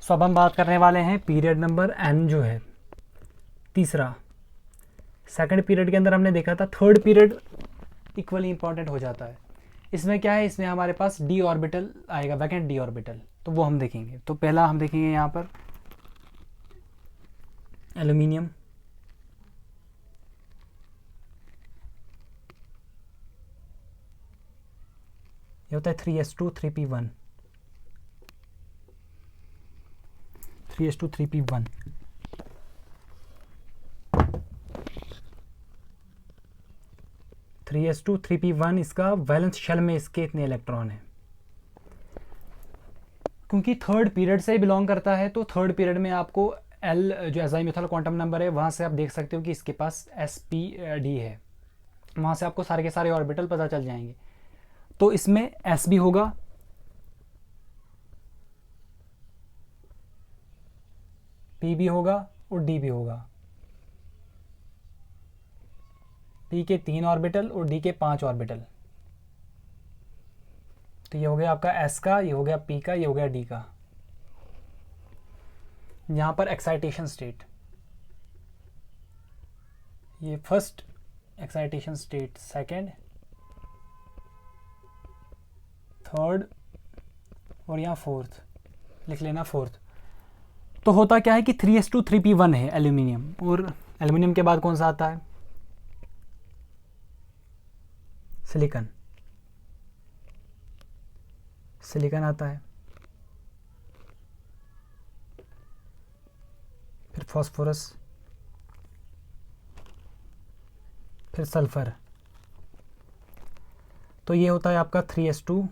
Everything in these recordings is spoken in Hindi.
सो अब हम बात करने वाले हैं पीरियड नंबर n जो है तीसरा। सेकंड पीरियड के अंदर हमने देखा था थर्ड पीरियड इक्वली इंपॉर्टेंट हो जाता है। इसमें क्या है, इसमें हमारे पास डी ऑर्बिटल आएगा, वैकेंट डी ऑर्बिटल, तो वो हम देखेंगे। तो पहला हम देखेंगे यहाँ पर एल्यूमिनियम, ये होता है 3s2 3p1, 3s2 3p1। Three S two three P one, इसका वैलेंस शेल में इसके इतने इलेक्ट्रॉन हैं। क्योंकि थर्ड पीरियड से बिलोंग करता है तो थर्ड पीरियड में आपको एल जो एजाइमुथल क्वांटम नंबर है वहाँ से आप देख सकते हो कि इसके पास sp_d है, वहाँ से आपको सारे के सारे ऑर्बिटल पता चल जाएंगे। तो इसमें s भी होगा, p भी होगा और d भी होगा। p के 3 ऑर्बिटल और d के 5 ऑर्बिटल। तो ये हो गया आपका s का, ये हो गया p का, ये हो गया d का। यहाँ पर एक्साइटेशन स्टेट, ये first excitation state, second, third और यहाँ फोर्थ लिख लेना, फोर्थ। तो होता क्या है कि 3s2 3p1 है एल्यूमिनियम, और एल्यूमिनियम के बाद कौन सा आता है, सिलिकॉन, सिलिकॉन आता है, फिर फॉस्फोरस, फिर सल्फर। तो ये होता है आपका 3s2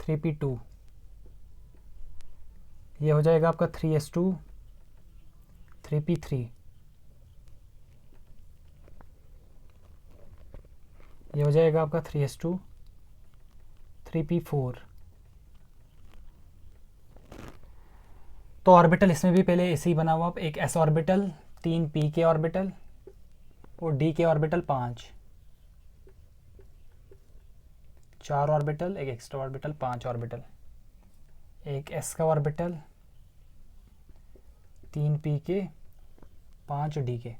3p2, ये हो जाएगा आपका 3s2 3p3, ये हो जाएगा आपका 3s2 3p4। तो ऑर्बिटल इसमें भी पहले ऐसे ही बना हुआ, एक s ऑर्बिटल, 3 p के ऑर्बिटल और d के ऑर्बिटल 5, 4 ऑर्बिटल, एक एक्स्ट्रा ऑर्बिटल, 5 ऑर्बिटल, एक s का ऑर्बिटल, 3 p के, 5 d के,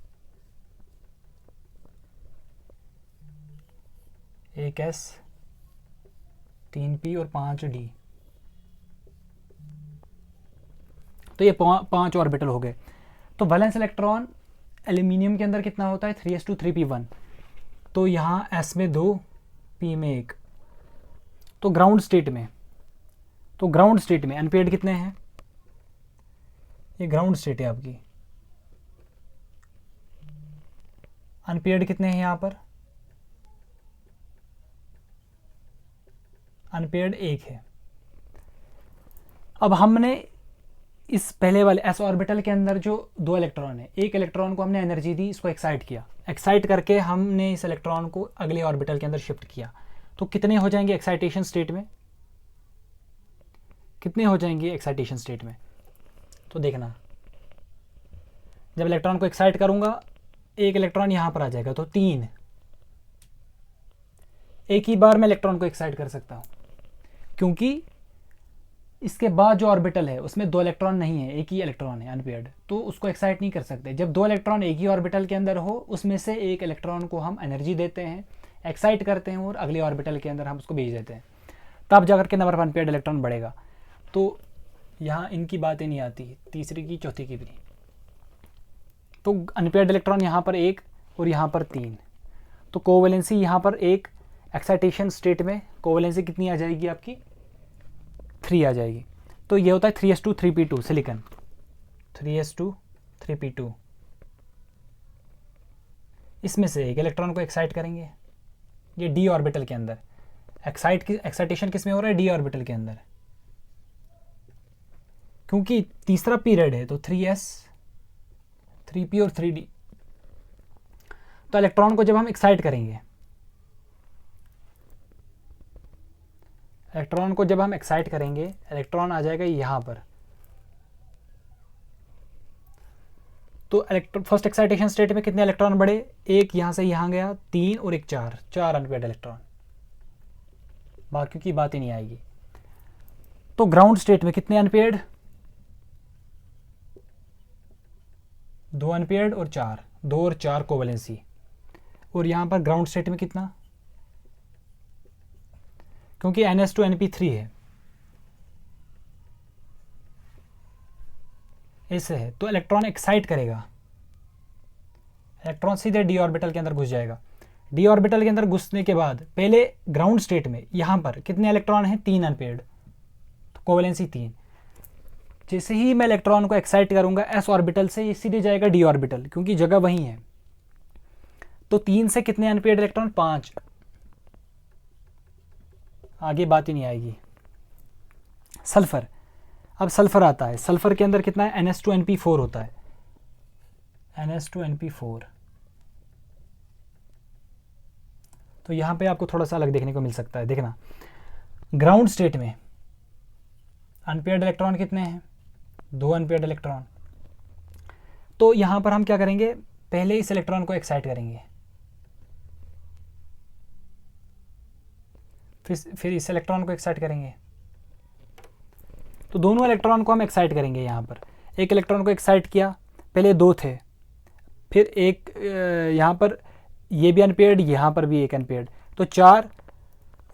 एक s, 3 p और 5 d। तो ये 5 ऑर्बिटल हो गए। तो वैलेंस इलेक्ट्रॉन एल्यूमिनियम के अंदर कितना होता है, 3s2 3p1। तो यहाँ s में 2, p में 1। तो ग्राउंड स्टेट में, तो ग्राउंड स्टेट में अनपेयर्ड कितने हैं, ये ग्राउंड स्टेट है आपकी, अनपेयर्ड कितने हैं यहाँ पर, अनपेयर्ड 1 है। अब हमने इस पहले वाले s ऑर्बिटल के अंदर जो 2 इलेक्ट्रॉन है, एक इलेक्ट्रॉन को हमने एनर्जी दी, इसको एक्साइट किया, एक्साइट करके हमने इस इलेक्ट्रॉन को अगले ऑर्बिटल के अंदर शिफ्ट किया। तो कितने हो जाएंगे एक्साइटेशन स्टेट में, कितने हो जाएंगे एक्साइटेशन स्टेट में, तो देखना जब इलेक्ट्रॉन को एक्साइट करूंगा एक इलेक्ट्रॉन यहां पर आ जाएगा, तो 3, एक ही बार में इलेक्ट्रॉन को एक्साइट कर सकता हूं, क्योंकि इसके बाद जो ऑर्बिटल है उसमें 2 इलेक्ट्रॉन नहीं है, एक ही इलेक्ट्रॉन है अनपेयर्ड, तो उसको एक्साइट नहीं कर सकते। जब 2 इलेक्ट्रॉन एक ही ऑर्बिटल के अंदर हो, उसमें से एक इलेक्ट्रॉन को हम एनर्जी देते हैं, एक्साइट करते हैं और अगले ऑर्बिटल के अंदर हम उसको भेज देते हैं, तब जाकर के नंबर ऑफ अनपेयर्ड इलेक्ट्रॉन बढ़ेगा। तो यहाँ इनकी बातें नहीं आती, तीसरी की चौथी की भी नहीं। तो अनपेयर्ड इलेक्ट्रॉन यहाँ पर 1 और यहाँ पर 3, तो कोवैलेंसी यहाँ पर एक एक्साइटेशन स्टेट में कोवैलेंसी कितनी आ जाएगी आपकी, 3 आ जाएगी। तो ये होता है 3s2 3p2 silicon, 3s2 3p2। इसमें से एक इलेक्ट्रॉन को एक्साइट करेंगे, ये डी ऑर्बिटल के अंदर, एक्साइटेशन किस में हो रहा है, डी ऑर्बिटल के अंदर, क्योंकि तीसरा पीरियड है तो 3s 3p और 3d। तो इलेक्ट्रॉन को जब हम एक्साइट करेंगे, इलेक्ट्रॉन को जब हम एक्साइट करेंगे, इलेक्ट्रॉन आ जाएगा यहाँ पर। तो फर्स्ट एक्साइटेशन स्टेट में कितने इलेक्ट्रॉन बढ़े, एक यहाँ से यहाँ गया, 3 और एक 4 अनपेयर्ड इलेक्ट्रॉन, बाकी की बात ही नहीं आएगी। तो ग्राउंड स्टेट में कितने अनपेयर्ड, 2 अनपेयर्ड और 4, 2 और 4 कोवेलेंसी। और यहाँ पर ग्राउंड स्टेट में कितना, क्योंकि NH2NP3 है ऐसे है, तो इलेक्ट्रॉन एक्साइट करेगा, इलेक्ट्रॉन सीधे डी ऑर्बिटल के अंदर घुस जाएगा। डी ऑर्बिटल के अंदर घुसने के बाद पहले ग्राउंड स्टेट में यहाँ पर कितने इलेक्ट्रॉन हैं, 3 अनपेयर्ड, तो कोवेलेंसी 3। जैसे ही मैं इलेक्ट्रॉन को एक्साइट करूंगा एस ऑर्बिटल से, ये सीधे जाएगा डी ऑर्बिटल, क्योंकि जगह वही है। तो 3 से कितने अनपेयर्ड इलेक्ट्रॉन, 5। आगे बात ही नहीं आएगी। सल्फर, अब सल्फर आता है, सल्फर के अंदर कितना है, NH2NP4 होता है, NH2NP4। तो यहाँ पे आपको थोड़ा सा अलग देखने को मिल सकता है। देखना, ग्राउंड स्टेट में अनपेयर्ड इलेक्ट्रॉन कितने हैं, 2 अनपेयर्ड इलेक्ट्रॉन। तो यहाँ पर हम क्या करेंगे, पहले इस इलेक्ट्रॉन को एक्साइट करेंगे, फिर इस इलेक्ट्रॉन को एक्साइट करेंगे। तो दोनों इलेक्ट्रॉन को हम एक्साइट करेंगे। यहाँ पर एक इलेक्ट्रॉन को एक्साइट किया, पहले 2 थे, फिर एक यहाँ पर ये भी अनपेयर्ड, यहाँ पर भी एक अनपेयर्ड, तो 4,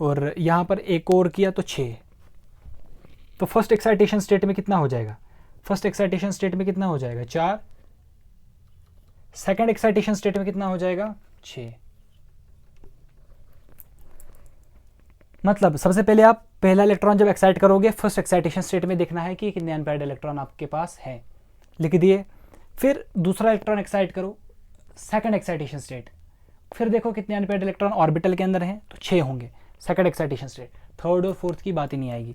और यहाँ पर एक और किया तो 6। तो फर्स्ट एक्साइटेशन स्टेट में कितना हो जाएगा, फर्स्ट एक्साइटेशन स्टेट में कितना हो जाएगा, 4। सेकंड एक्साइटेशन स्टेट में कितना हो जाएगा, 6। मतलब सबसे पहले आप पहला इलेक्ट्रॉन जब एक्साइट करोगे, फर्स्ट एक्साइटेशन स्टेट में देखना है कि कितने अनपेयर्ड इलेक्ट्रॉन आपके पास है, लिख दिए। फिर दूसरा इलेक्ट्रॉन एक्साइट करो, सेकंड एक्साइटेशन स्टेट, फिर देखो कितने अनपेयर्ड इलेक्ट्रॉन ऑर्बिटल के अंदर हैं, तो 6 होंगे, सेकंड एक्साइटेशन स्टेट। थर्ड और फोर्थ की बात ही नहीं आएगी।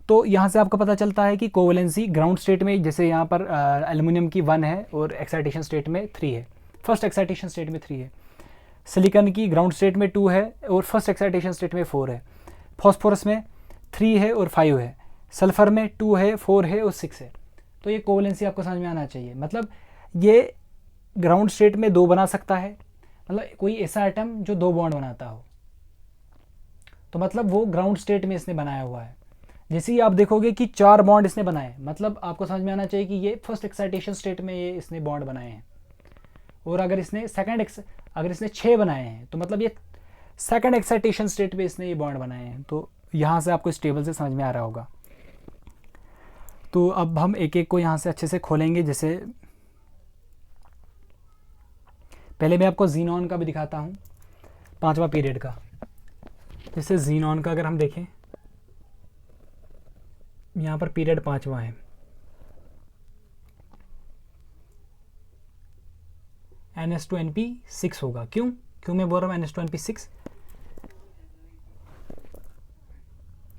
तो यहाँ से आपको पता चलता है कि कोवेलेंसी ग्राउंड स्टेट में, जैसे यहाँ पर एल्युमिनियम की 1 है और एक्साइटेशन स्टेट में 3 है, फर्स्ट एक्साइटेशन स्टेट में 3 है। सिलिकॉन की ग्राउंड स्टेट में 2 है और फर्स्ट एक्साइटेशन स्टेट में 4 है। फॉस्फोरस में 3 है और 5 है। सल्फर में 2 है, 4 है और 6 है। तो ये कोवेलेंसी आपको समझ में आना चाहिए। मतलब ये ग्राउंड स्टेट में 2 बना सकता है, मतलब कोई ऐसा एटम जो 2 बॉन्ड बनाता हो, तो मतलब वो ग्राउंड स्टेट में इसने बनाया हुआ है। जैसे ही आप देखोगे कि 4 बॉन्ड इसने बनाए, मतलब आपको समझ में आना चाहिए कि ये फर्स्ट एक्साइटेशन स्टेट में ये इसने बॉन्ड बनाए हैं। और अगर इसने अगर इसने 6 बनाए हैं, तो मतलब ये सेकंड एक्साइटेशन स्टेट में इसने ये बॉन्ड बनाए हैं। तो यहाँ से आपको इस टेबल से समझ में आ रहा होगा। तो अब हम एक एक को यहाँ से अच्छे से खोलेंगे। जैसे पहले मैं आपको जीनॉन का भी दिखाता हूँ, 5वां पीरियड का। जैसे जीनॉन का अगर हम देखें, यहाँ पर पीरियड 5वां है, NH2NP6 होगा। क्यों मैं बोल रहा हूँ NH2NP6?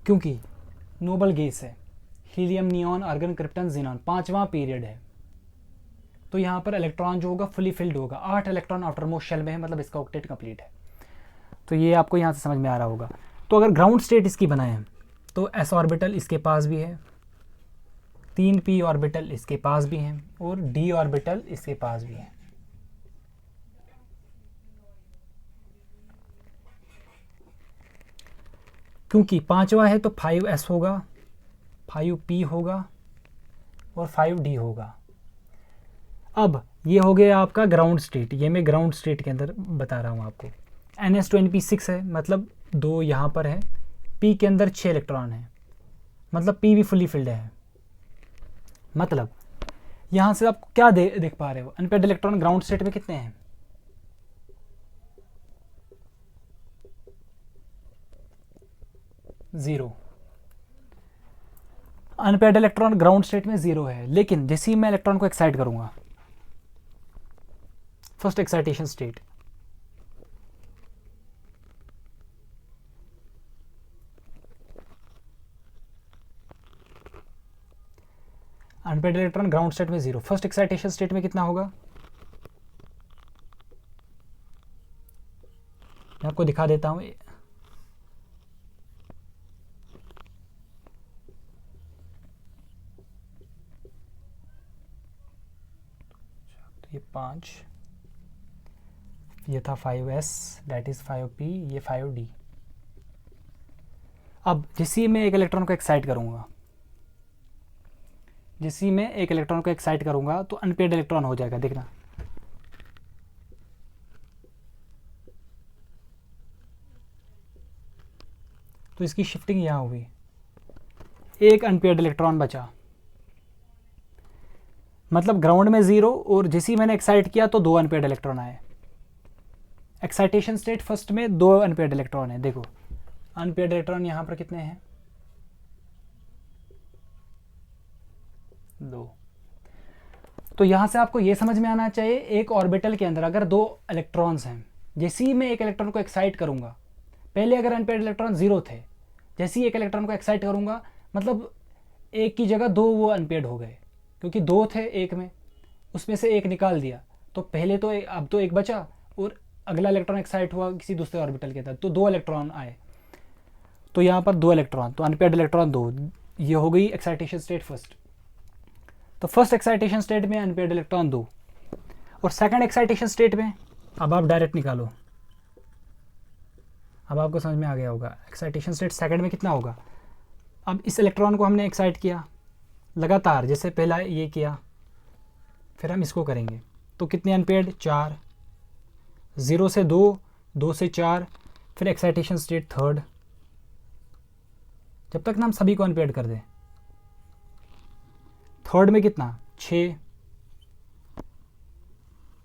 क्योंकि नोबल गैस है, helium, neon, argon, krypton, xenon, 5वां पीरियड है। तो यहाँ पर इलेक्ट्रॉन जो होगा फुली फिल्ड होगा, 8 इलेक्ट्रॉन आउटर मोस्ट शेल में है, मतलब इसका ऑक्टेट कंप्लीट है। तो ये आपको यहाँ से समझ में आ रहा होगा। तो अगर ग्राउंड स्टेट इसकी बनाए तो s ऑर्बिटल इसके पास भी है, 3 p ऑर्बिटल इसके पास भी हैं और d ऑर्बिटल इसके पास भी है। क्योंकि 5वां है तो 5s होगा, 5p होगा और 5d होगा। अब ये हो गया आपका ग्राउंड स्टेट, ये मैं ग्राउंड स्टेट के अंदर बता रहा हूँ आपको। NH2NP6 है, मतलब 2 यहाँ पर है, p के अंदर 6 इलेक्ट्रॉन है, मतलब p भी फुली फिल्ड है। मतलब यहाँ से आप क्या देख पा रहे हो, अनपेयर्ड इलेक्ट्रॉन ग्राउंड स्टेट में कितने हैं, 0। अनपेयर्ड इलेक्ट्रॉन ग्राउंड स्टेट में 0 है। लेकिन जैसे ही मैं इलेक्ट्रॉन को एक्साइट करूंगा, first excitation state, unpaired electron ground state में 0, फर्स्ट एक्साइटेशन स्टेट में कितना होगा, मैं आपको दिखा देता हूं। ये 5, ये था 5s, दैट इज 5p, ये 5d। अब जैसे ही मैं एक इलेक्ट्रॉन को एक्साइट करूंगा, जैसे ही मैं एक इलेक्ट्रॉन को एक्साइट करूँगा तो अनपेयर्ड इलेक्ट्रॉन हो जाएगा, देखना। तो इसकी शिफ्टिंग यहाँ हुई, एक अनपेयर्ड इलेक्ट्रॉन बचा, मतलब ग्राउंड में 0 और जैसे ही मैंने एक्साइट किया तो 2 अनपेयर्ड इलेक्ट्रॉन आए। एक्साइटेशन स्टेट फर्स्ट में 2 अनपेयर्ड इलेक्ट्रॉन है। देखो अनपेयर्ड इलेक्ट्रॉन यहाँ पर कितने हैं, 2। तो यहाँ से आपको ये समझ में आना चाहिए, एक ऑर्बिटल के अंदर अगर 2 इलेक्ट्रॉन्स हैं, जैसे ही मैं एक इलेक्ट्रॉन को एक्साइट करूँगा, पहले अगर अनपेयर्ड इलेक्ट्रॉन 0 थे, जैसे ही एक इलेक्ट्रॉन को एक्साइट करूँगा मतलब एक की जगह 2 वो अनपेयर्ड हो गए, क्योंकि 2 थे एक में, उसमें से एक निकाल दिया तो पहले तो अब तो एक बचा और अगला इलेक्ट्रॉन एक्साइट हुआ किसी दूसरे ऑर्बिटल के तहत तो 2 इलेक्ट्रॉन आए। तो यहाँ पर 2 इलेक्ट्रॉन, तो अनपेयर्ड इलेक्ट्रॉन 2, ये हो गई एक्साइटेशन स्टेट फर्स्ट। तो फर्स्ट एक्साइटेशन स्टेट में अनपेयर्ड इलेक्ट्रॉन 2 और सेकंड एक्साइटेशन स्टेट में अब आप डायरेक्ट निकालो, अब आपको समझ में आ गया होगा एक्साइटेशन स्टेट सेकंड में कितना होगा। अब इस इलेक्ट्रॉन को हमने एक्साइट किया लगातार, जैसे पहला ये किया, फिर हम इसको करेंगे, तो कितने अनपेयर्ड, 4, 0 से 2, 2 से 4, फिर एक्साइटेशन स्टेट थर्ड, जब तक ना हम सभी को अनपेयर्ड कर दें। थर्ड में कितना, 6,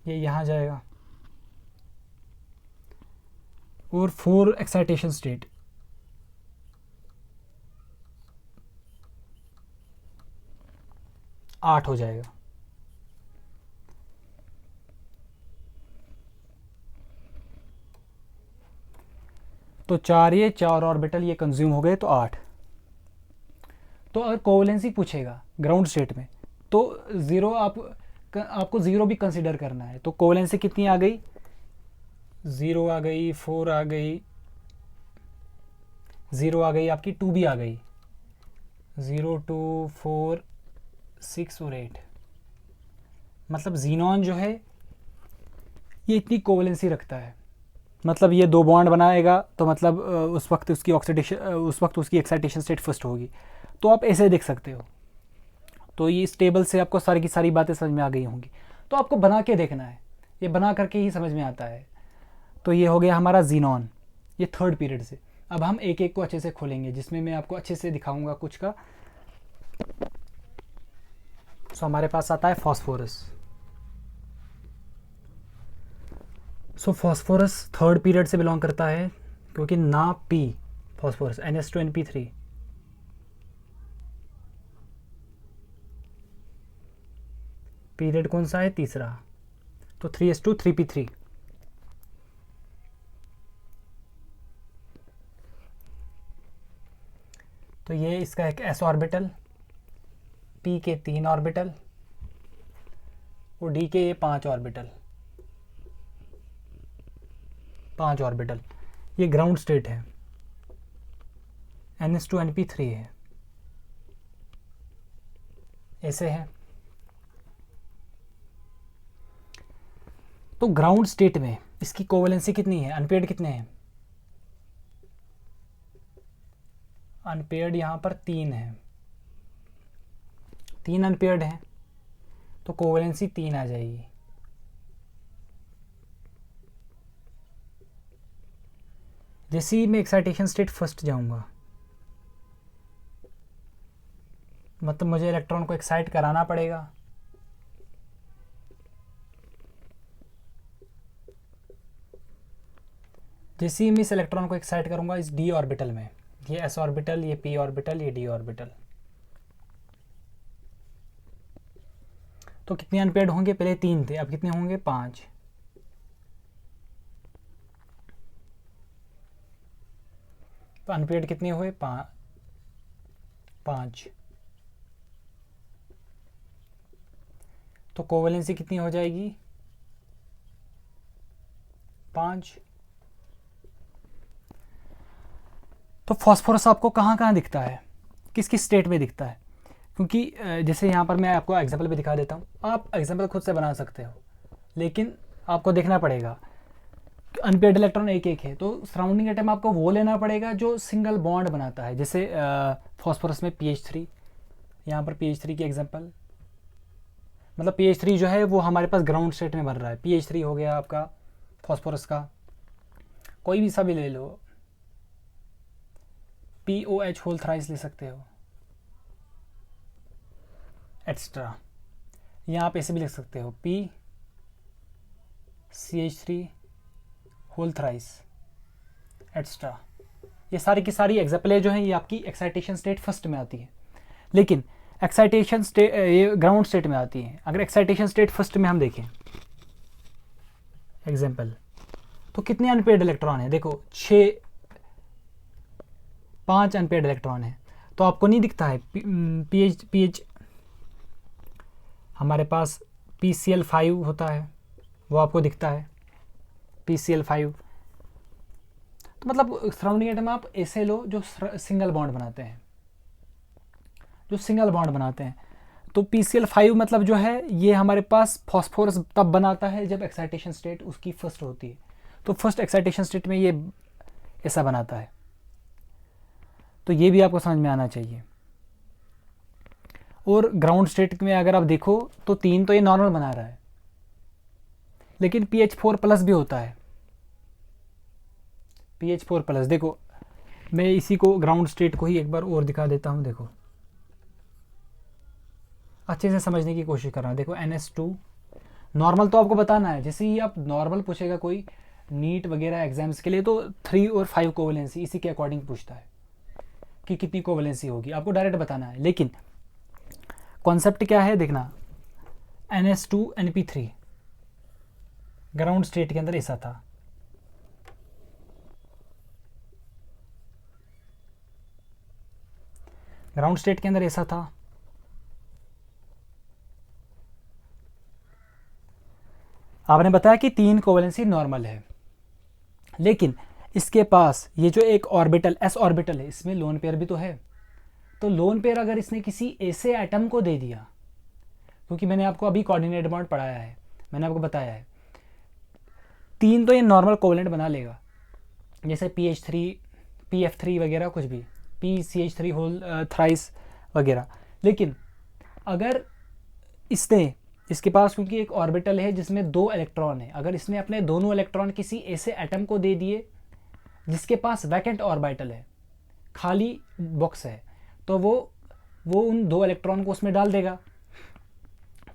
ये यहाँ जाएगा, और 4 एक्साइटेशन स्टेट, आठ हो जाएगा। तो 4 ये 4 ऑर्बिटल ये कंज्यूम हो गए, तो 8। तो अगर कोवलेंसी पूछेगा ग्राउंड स्टेट में तो 0 आपको 0 भी कंसिडर करना है। तो कोवलेंसी कितनी आ गई, 0 आ गई, 4 आ गई, 0 आ गई, आपकी 2 भी आ गई, 0, 2, 4, 6 और 8। मतलब जीनॉन जो है ये इतनी कोवलेंसी रखता है, मतलब ये 2 बॉन्ड बनाएगा तो मतलब उस वक्त उसकी एक्साइटेशन स्टेट फर्स्ट होगी। तो आप ऐसे देख सकते हो। तो ये इस टेबल से आपको सारी की सारी बातें समझ में आ गई होंगी। तो आपको बना के देखना है, ये बना करके ही समझ में आता है। तो ये हो गया हमारा जीनॉन, ये थर्ड पीरियड से। अब हम एक एक को अच्छे से खोलेंगे, जिसमें मैं आपको अच्छे से दिखाऊंगा कुछ का। सो हमारे पास आता है फॉस्फोरस। सो फॉस्फोरस थर्ड पीरियड से बिलोंग करता है, क्योंकि ना पी फॉस्फोरस NH2NP3। पीरियड कौन सा है, तीसरा, तो 3s2 3p3। तो ये इसका एक s ऑर्बिटल, p के 3 ऑर्बिटल और d के ये 5 ऑर्बिटल, 5 ऑर्बिटल। ये ग्राउंड स्टेट है, NH2NP3 है, ऐसे है। तो ग्राउंड स्टेट में इसकी कोवलेंसी कितनी है, अनपेयर्ड कितने हैं, अनपेयर्ड यहाँ पर 3 है, 3 अनपेयर्ड हैं, तो कोवलेंसी 3 आ जाएगी। जैसे ही मैं एक्साइटेशन स्टेट फर्स्ट जाऊंगा, मतलब मुझे इलेक्ट्रॉन को एक्साइट कराना पड़ेगा। जैसे ही मैं इस इलेक्ट्रॉन को एक्साइट करूंगा इस d ऑर्बिटल में, ये s ऑर्बिटल, ये p ऑर्बिटल, ये d ऑर्बिटल, तो कितने अनपेयर्ड होंगे, पहले 3 थे, अब कितने होंगे, 5। तो अनपेयर्ड कितने हुए, 5। तो कोवलेंसी कितनी हो जाएगी, 5। तो फास्फोरस आपको कहाँ कहाँ दिखता है, किस किस स्टेट में दिखता है, क्योंकि जैसे यहाँ पर मैं आपको एग्जांपल भी दिखा देता हूँ, आप एग्जांपल खुद से बना सकते हो, लेकिन आपको देखना पड़ेगा अनपेयर्ड इलेक्ट्रॉन एक एक है, तो सराउंडिंग एटम आपको वो लेना पड़ेगा जो सिंगल बॉन्ड बनाता है। जैसे फास्फोरस में PH3, यहाँ पर pH3 की एग्जांपल, मतलब pH3 जो है वो हमारे पास ग्राउंड स्टेट में बन रहा है। pH3 हो गया आपका फॉस्फोरस का, कोई भी सा भी ले लो, POH होल थ्राइस ले सकते हो, एक्स्ट्रा। यहाँ आप ऐसे भी लिख सकते हो PCH3 होल थ्राइस एक्स्ट्रा। ये सारी की सारी एग्जाम्पलें जो हैं ये आपकी एक्साइटेशन स्टेट फर्स्ट में आती है, लेकिन एक्साइटेशन स्टेट ये ग्राउंड स्टेट में आती है। अगर एक्साइटेशन स्टेट फर्स्ट में हम देखें एग्जाम्पल, तो कितने अनपेयर्ड इलेक्ट्रॉन है? देखो 5 अनपेयर्ड इलेक्ट्रॉन है। तो आपको नहीं दिखता है पीएच हमारे पास PCl5 होता है, वो आपको दिखता है PCl5। तो मतलब सराउंडिंग एटम आप ऐसे लो जो सिंगल बॉन्ड बनाते हैं, जो सिंगल बॉन्ड बनाते हैं। तो PCl5 मतलब जो है ये हमारे पास फॉस्फोरस तब बनाता है जब एक्साइटेशन स्टेट उसकी फर्स्ट होती है। तो फर्स्ट एक्साइटेशन स्टेट में ये ऐसा बनाता है। तो ये भी आपको समझ में आना चाहिए। और ग्राउंड स्टेट में अगर आप देखो तो 3 तो ये नॉर्मल बना रहा है, लेकिन pH4+ भी होता है। pH4+, देखो मैं इसी को ग्राउंड स्टेट को ही एक बार और दिखा देता हूँ। देखो अच्छे से समझने की कोशिश कर रहा हूँ। देखो NH2 नॉर्मल तो आपको बताना है। जैसे ही आप नॉर्मल पूछेगा कोई नीट वगैरह एग्जाम्स के लिए तो 3 और 5 कोवेलेंसी इसी के अकॉर्डिंग पूछता है कि कितनी कोवेलेंसी होगी, आपको डायरेक्ट बताना है। लेकिन कॉन्सेप्ट क्या है देखना, NH2 NP3 ग्राउंड स्टेट के अंदर ऐसा था। ग्राउंड स्टेट के अंदर ऐसा था। आपने बताया कि 3 कोवेलेंसी नॉर्मल है, लेकिन इसके पास ये जो एक ऑर्बिटल s ऑर्बिटल है, इसमें लोन पेयर भी तो है। तो लोन पेयर अगर इसने किसी ऐसे एटम को दे दिया, क्योंकि मैंने आपको अभी कोऑर्डिनेट बॉन्ड पढ़ाया है, मैंने आपको बताया है 3 तो ये नॉर्मल कोवेलेंट बना लेगा, जैसे PH3 PF3 वगैरह कुछ भी, PCH3 होल थ्राइस वगैरह। लेकिन अगर इसने इसके पास क्योंकि एक ऑर्बिटल है जिसमें 2 इलेक्ट्रॉन है, अगर इसने अपने दोनों इलेक्ट्रॉन किसी ऐसे एटम को दे दिए जिसके पास वैकेंट ऑर्बिटल है, खाली बॉक्स है, तो वो उन 2 इलेक्ट्रॉन को उसमें डाल देगा।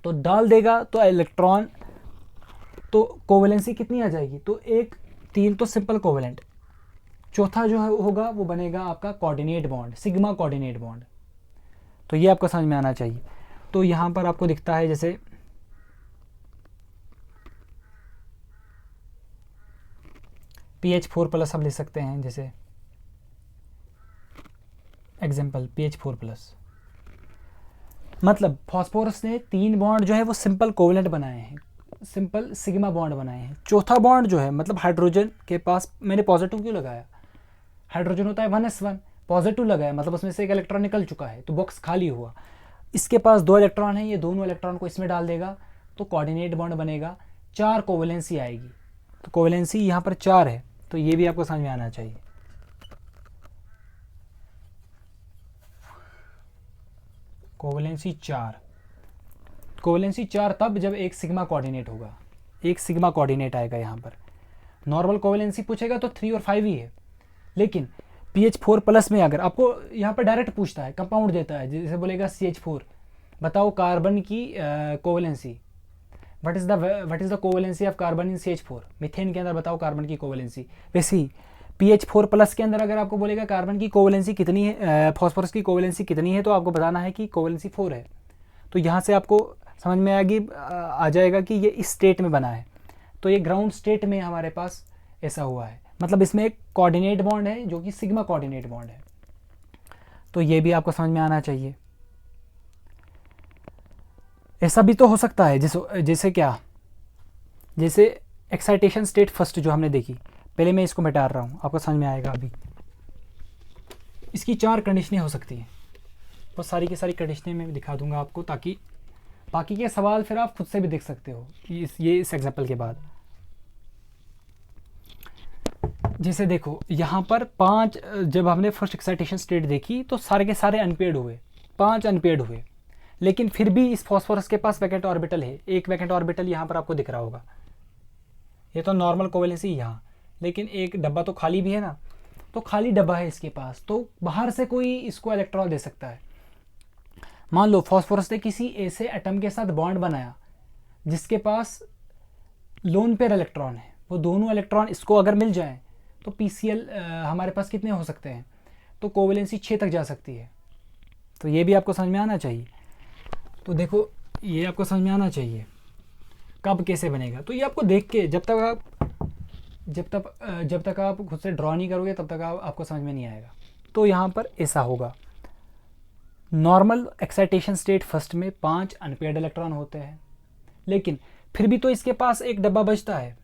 तो डाल देगा तो इलेक्ट्रॉन तो कोवेलेंसी कितनी आ जाएगी? तो 3 तो सिंपल कोवेलेंट, चौथा जो है होगा वो बनेगा आपका coordinate bond, sigma coordinate bond. तो ये आपको समझ में आना चाहिए। तो यहाँ पर आपको दिखता है जैसे PH4+ हम ले सकते हैं, जैसे एग्जाम्पल PH4+। मतलब फॉस्फोरस ने 3 बॉन्ड जो है वो सिंपल कोवेलेंट बनाए हैं, सिंपल सिग्मा बॉन्ड बनाए हैं। चौथा बॉन्ड जो है मतलब हाइड्रोजन के पास, मैंने पॉजिटिव क्यों लगाया? हाइड्रोजन होता है 1s1, पॉजिटिव लगाया मतलब उसमें से एक इलेक्ट्रॉन निकल चुका है, तो बॉक्स खाली हुआ। इसके पास 2 इलेक्ट्रॉन है, ये दोनों इलेक्ट्रॉन को इसमें डाल देगा तो कोऑर्डिनेट बॉन्ड बनेगा, 4 कोवेलेंसी आएगी। तो कोवेलेंसी यहाँ पर 4 है, तो ये भी आपको समझ में आना चाहिए। कोवेलेंसी 4, कोवेलेंसी 4 तब जब एक सिग्मा कोऑर्डिनेट होगा, एक सिग्मा कोऑर्डिनेट आएगा। यहाँ पर नॉर्मल कोवेलेंसी पूछेगा तो 3 और 5 ही है, लेकिन PH4+ में अगर आपको यहाँ पर डायरेक्ट पूछता है, कंपाउंड देता है, जैसे बोलेगा CH4 बताओ कार्बन की covalency, what is the covalency of carbon in CH4, methane के अंदर बताओ कार्बन की कोवेलेंसी। वैसे ही PH4+ के अंदर अगर आपको बोलेगा कार्बन की कोवेलेंसी कितनी है, फॉस्फोरस की कोवेलेंसी कितनी है, तो आपको बताना है कि कोवेलेंसी 4 है। तो यहाँ से आपको समझ में आ जाएगा कि ये इस स्टेट में बना है। तो ये ग्राउंड स्टेट में हमारे पास ऐसा हुआ है, मतलब इसमें एक कोऑर्डिनेट बॉन्ड है जो कि सिग्मा कोऑर्डिनेट बॉन्ड है। तो ये भी आपको समझ में आना चाहिए। ऐसा भी तो हो सकता है जैसे क्या, जैसे एक्साइटेशन स्टेट फर्स्ट जो हमने देखी, पहले मैं इसको मिटा रहा हूँ, आपको समझ में आएगा अभी। इसकी 4 कंडीशनें हो सकती हैं, तो सारी की सारी कंडीशनें मैं दिखा दूंगा आपको, ताकि बाकी के सवाल फिर आप खुद से भी देख सकते हो इस एग्जाम्पल के बाद। जैसे देखो यहाँ पर 5, जब हमने फर्स्ट एक्साइटेशन स्टेट देखी तो सारे के सारे अनपेयर्ड हुए, 5 अनपेयर्ड हुए। लेकिन फिर भी इस फॉस्फोरस के पास वैकेंट ऑर्बिटल है, एक वैकेंट ऑर्बिटल यहाँ पर आपको दिख रहा होगा। ये तो नॉर्मल कोवेलेंसी यहाँ, लेकिन एक डब्बा तो खाली भी है ना, तो खाली डब्बा है इसके पास, तो बाहर से कोई इसको इलेक्ट्रॉन दे सकता है। मान लो फॉस्फोरस ने किसी ऐसे एटम के साथ बॉन्ड बनाया जिसके पास लोन पेयर इलेक्ट्रॉन है, वो दोनों इलेक्ट्रॉन इसको अगर मिल जाएं तो पीसीएल हमारे पास कितने हो सकते हैं, तो कोवेलेंसी 6 तक जा सकती है। तो ये भी आपको समझ में आना चाहिए। तो देखो ये आपको समझ में आना चाहिए कब कैसे बनेगा। तो ये आपको देख के जब तक आप खुद से ड्रॉ नहीं करोगे तब तक आपको समझ में नहीं आएगा। तो यहाँ पर ऐसा होगा, नॉर्मल एक्साइटेशन स्टेट फर्स्ट में 5 अनपेयर्ड इलेक्ट्रॉन होते हैं, लेकिन फिर भी तो इसके पास एक डब्बा बचता है,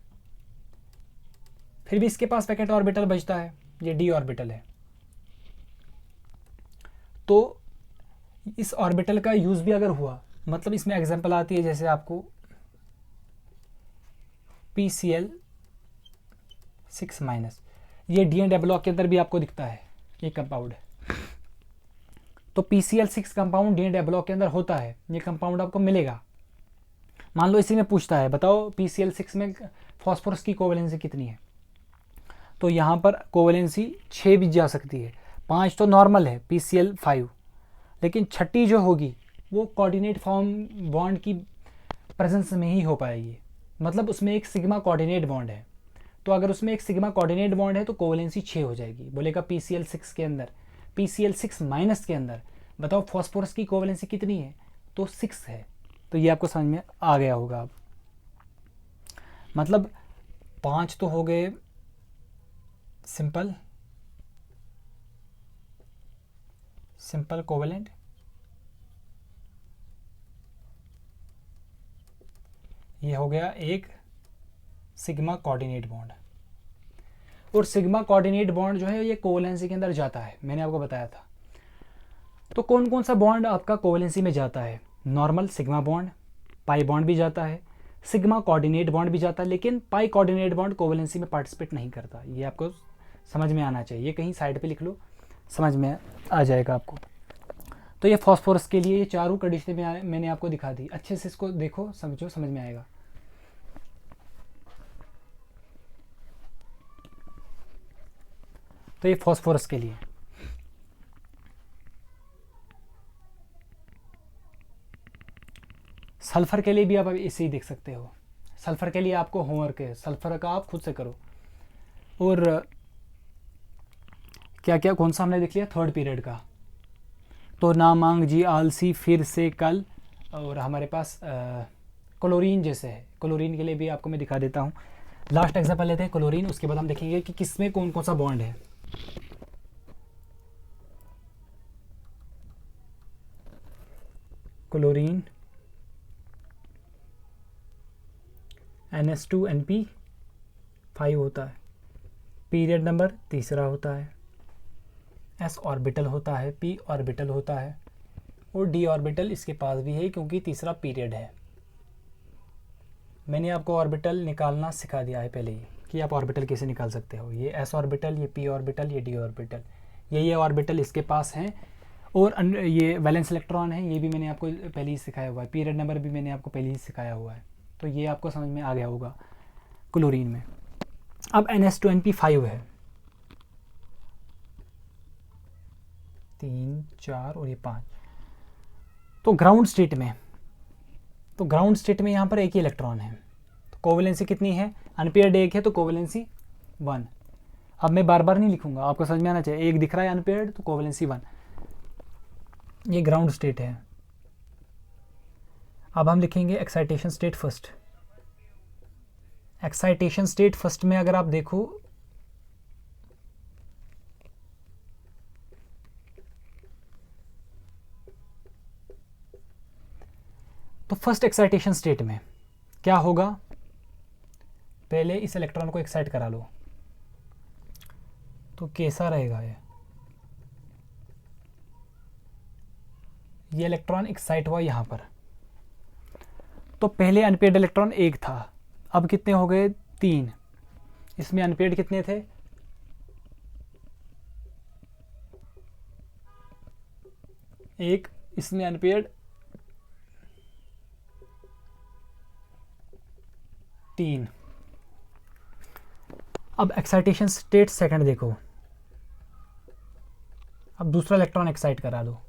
फिर भी इसके पास वैकेंट ऑर्बिटल बचता है, ये डी ऑर्बिटल है। तो इस ऑर्बिटल का यूज़ भी अगर हुआ, मतलब इसमें एग्जांपल आती है जैसे आपको PCl6-, ये डी ब्लॉक के अंदर भी आपको दिखता है ये कंपाउंड। तो PCl6 कंपाउंड डी ब्लॉक के अंदर होता है, ये कंपाउंड आपको मिलेगा। मान लो इसी में पूछता है बताओ PCl6 में फॉस्फोरस की कोवेलेंसी कितनी है, तो यहाँ पर कोवेलेंसी 6 भी जा सकती है, 5 तो नॉर्मल है PCl5, लेकिन छठी जो होगी वो कोऑर्डिनेट फॉर्म बॉन्ड की प्रेजेंस में ही हो पाएगी, मतलब उसमें एक सिग्मा कोऑर्डिनेट बॉन्ड है। तो अगर उसमें एक सिग्मा कोऑर्डिनेट बॉन्ड है तो कोवेलेंसी 6 हो जाएगी। बोलेगा PCl6 के अंदर, PCl6- के अंदर बताओ फॉस्फोरस की कोवेलेंसी कितनी है, तो 6 है। तो ये आपको समझ में आ गया होगा अब, मतलब 5 तो हो गए सिंपल कोवेलेंट, ये हो गया एक सिग्मा कोऑर्डिनेट बॉन्ड। और सिग्मा कोऑर्डिनेट बॉन्ड जो है ये कोवेलेंसी के अंदर जाता है, मैंने आपको बताया था। तो कौन कौन सा बॉन्ड आपका कोवेलेंसी में जाता है, normal sigma bond, pi bond भी जाता है, सिग्मा कोऑर्डिनेट बॉन्ड भी जाता है, लेकिन पाई कोऑर्डिनेट बॉन्ड कोवेलेंसी में पार्टिसिपेट नहीं करता। ये आपको समझ में आना चाहिए, ये कहीं साइड पे लिख लो, समझ में आ जाएगा आपको। तो ये फॉस्फोरस के लिए ये चारों कंडीशन मैंने आपको दिखा दी, अच्छे से इसको देखो, समझो, समझ में आएगा। तो ये फॉस्फोरस के लिए। सल्फर के लिए भी आप इसे ही देख सकते हो। सल्फर के लिए आपको होमवर्क है, सल्फर का आप खुद से करो। और क्या क्या कौन सा हमने देख लिया थर्ड पीरियड का, तो ना मांग जी आलसी फिर से कल, और हमारे पास क्लोरीन जैसे है, क्लोरीन के लिए भी आपको मैं दिखा देता हूँ। लास्ट एग्जाम्पल लेते हैं क्लोरीन, उसके बाद हम देखेंगे कि किसमें कौन कौन सा बॉन्ड है। क्लोरीन NH2NP5 होता है, पीरियड नंबर तीसरा होता है, S ऑर्बिटल होता है, P ऑर्बिटल होता है, और D ऑर्बिटल इसके पास भी है क्योंकि तीसरा पीरियड है। मैंने आपको ऑर्बिटल निकालना सिखा दिया है पहले ही कि आप ऑर्बिटल कैसे निकाल सकते हो। ये S ऑर्बिटल, ये P ऑर्बिटल, ये D ऑर्बिटल, ये ऑर्बिटल इसके पास हैं। और ये वैलेंस इलेक्ट्रॉन है, ये भी मैंने आपको पहले ही सिखाया हुआ है, पीरियड नंबर भी मैंने आपको पहले ही सिखाया हुआ है। तो ये आपको समझ में आ गया होगा क्लोरीन में। अब NH2NP5 है, 3, 4 और ये 5। तो ग्राउंड स्टेट में यहाँ पर एक ही इलेक्ट्रॉन है, तो कोवेलेंसी कितनी है, अनपेयर्ड एक है तो कोवेलेंसी 1। अब मैं बार बार नहीं लिखूंगा, आपको समझ में आना चाहिए, एक दिख रहा है अनपेयर्ड तो कोवेलेंसी 1, ये ग्राउंड स्टेट है। अब हम लिखेंगे excitation state first. Excitation state first में अगर आप देखो तो फर्स्ट एक्साइटेशन स्टेट में क्या होगा, पहले इस इलेक्ट्रॉन को एक्साइट करा लो, तो कैसा रहेगा ये इलेक्ट्रॉन एक्साइट हुआ यहां पर। तो पहले अनपेयर्ड इलेक्ट्रॉन एक था, अब कितने हो गए 3। इसमें अनपेयर्ड कितने थे, एक, इसमें अनपेयर्ड 3। अब एक्साइटेशन स्टेट सेकंड देखो, अब दूसरा इलेक्ट्रॉन एक्साइट करा दो।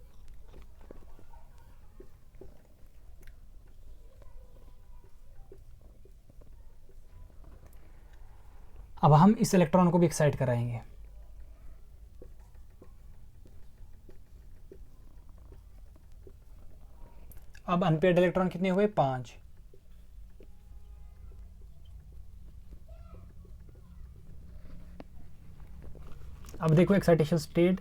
अब हम इस इलेक्ट्रॉन को भी एक्साइट कराएंगे। अब अनपेयर्ड इलेक्ट्रॉन कितने हुए? 5। अब देखो एक्साइटेशन स्टेट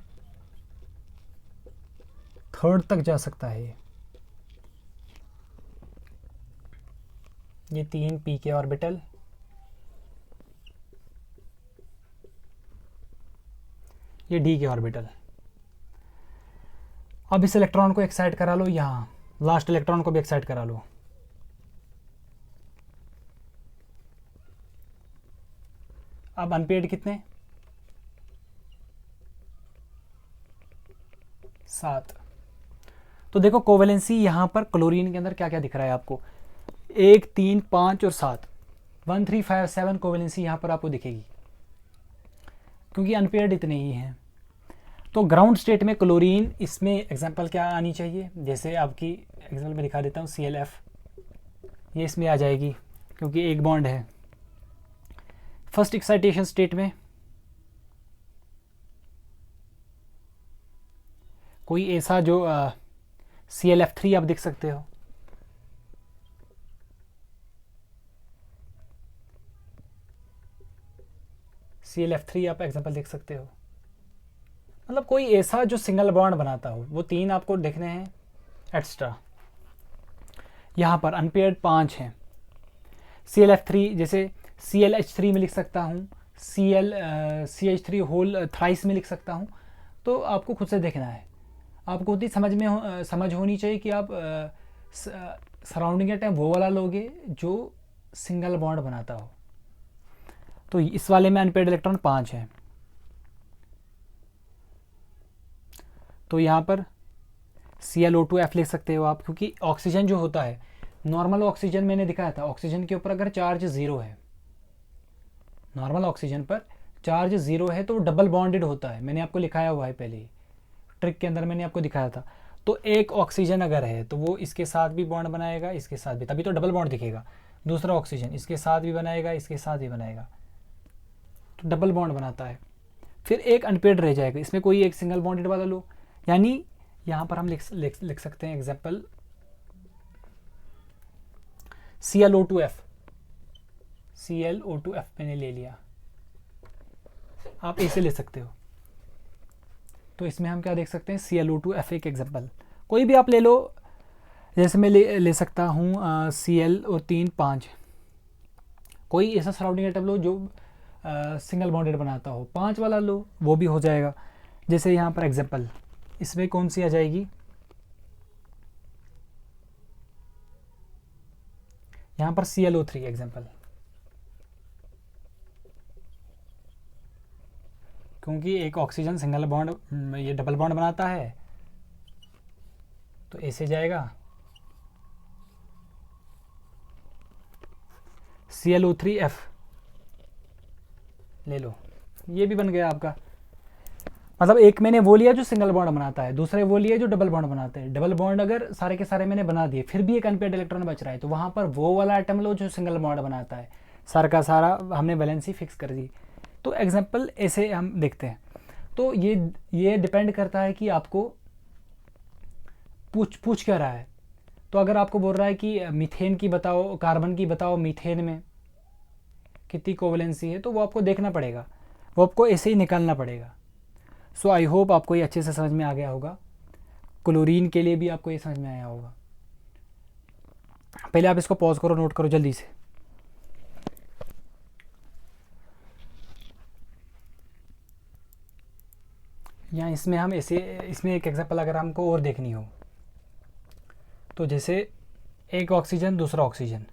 थर्ड तक जा सकता है। ये 3 पी के ऑर्बिटल, ये डी के ऑर्बिटल। अब इस इलेक्ट्रॉन को एक्साइट करा लो, यहाँ लास्ट इलेक्ट्रॉन को भी एक्साइट करा लो। अब अनपेयर्ड कितने? 7। तो देखो कोवेलेंसी यहाँ पर क्लोरीन के अंदर क्या क्या दिख रहा है आपको? 1, 3, 5 और 7, 1, 3, 5, 7 कोवेलेंसी यहाँ पर आपको दिखेगी, क्योंकि अनपेयर्ड इतने ही हैं। तो ग्राउंड स्टेट में क्लोरीन, इसमें एग्जांपल क्या आनी चाहिए? जैसे आपकी एग्जांपल में दिखा देता हूँ, ClF, ये इसमें आ जाएगी क्योंकि एक बॉन्ड है। फर्स्ट एक्साइटेशन स्टेट में कोई ऐसा जो ClF3 आप देख सकते हो, ClF3 आप एग्जांपल देख सकते हो। मतलब कोई ऐसा जो सिंगल बॉन्ड बनाता हो, वो 3 आपको देखने हैं एक्स्ट्रा। यहाँ पर अनपेयर्ड 5 हैं। ClF3 जैसे ClH3 में लिख सकता हूँ, CH3 होल थ्राइस में लिख सकता हूँ। तो आपको खुद से देखना है, आपको खुद ही समझ होनी चाहिए कि आप सराउंडिंग के टाइम वो वाला लोगे जो सिंगल बॉन्ड बनाता हो। तो इस वाले में अनपेयर्ड इलेक्ट्रॉन 5 है। तो यहाँ पर ClO2F लिख सकते हो आप, क्योंकि ऑक्सीजन जो होता है, नॉर्मल ऑक्सीजन मैंने दिखाया था, ऑक्सीजन के ऊपर अगर चार्ज 0 है, नॉर्मल ऑक्सीजन पर चार्ज 0 है तो डबल बॉन्डेड होता है। मैंने आपको लिखाया हुआ है पहले ही, ट्रिक के अंदर मैंने आपको दिखाया था। तो एक ऑक्सीजन अगर है तो वो इसके साथ भी बॉन्ड बनाएगा, इसके साथ भी, तभी तो डबल बॉन्ड दिखेगा। दूसरा ऑक्सीजन इसके साथ भी बनाएगा, इसके साथ भी बनाएगा, तो डबल बॉन्ड बनाता है। फिर एक अनपेयर्ड रह जाएगा, इसमें कोई एक सिंगल बॉन्डेड वाला लो। यानी यहाँ पर हम लिख सकते हैं एग्जाम्पल ClO2F, ClO2F मैंने ले लिया, आप इसे ले सकते हो। तो इसमें हम क्या देख सकते हैं? ClO2F एक एग्जाम्पल, कोई भी आप ले लो। जैसे मैं ले सकता हूँ Cl3 5, कोई ऐसा सराउंडिंग एटम लो जो सिंगल बॉन्डेड बनाता हो, 5 वाला लो, वो भी हो जाएगा। जैसे यहाँ पर एग्जाम्पल, इसमें कौन सी आ जाएगी? यहाँ पर ClO3 एग्जाम्पल, क्योंकि एक ऑक्सीजन सिंगल बॉन्ड, ये डबल बॉन्ड बनाता है, तो ऐसे जाएगा ClO3F ले लो, ये भी बन गया आपका। मतलब एक मैंने वो लिया जो सिंगल बॉन्ड बनाता है, दूसरे वो लिया जो डबल बॉन्ड बनाते हैं। डबल बॉन्ड अगर सारे के सारे मैंने बना दिए, फिर भी एक अनपेयर्ड इलेक्ट्रॉन बच रहा है, तो वहाँ पर वो वाला आइटम लो जो सिंगल बॉन्ड बनाता है। सारा का सारा हमने वैलेंसी फिक्स कर दी। तो एग्जाम्पल ऐसे हम देखते हैं। तो ये डिपेंड करता है कि आपको पूछ क्या रहा है। तो अगर आपको बोल रहा है कि मीथेन की बताओ, कार्बन की बताओ, मीथेन में कितनी कोवलेंसी है, तो वो आपको देखना पड़ेगा, वो आपको ऐसे ही निकालना पड़ेगा। सो आई होप आपको ये अच्छे से समझ में आ गया होगा। क्लोरीन के लिए भी आपको ये समझ में आया होगा। पहले आप इसको पॉज करो, नोट करो जल्दी से। यहाँ इसमें हम ऐसे, इसमें एक एग्जांपल अगर हमको और देखनी हो, तो जैसे एक ऑक्सीजन, दूसरा ऑक्सीजन,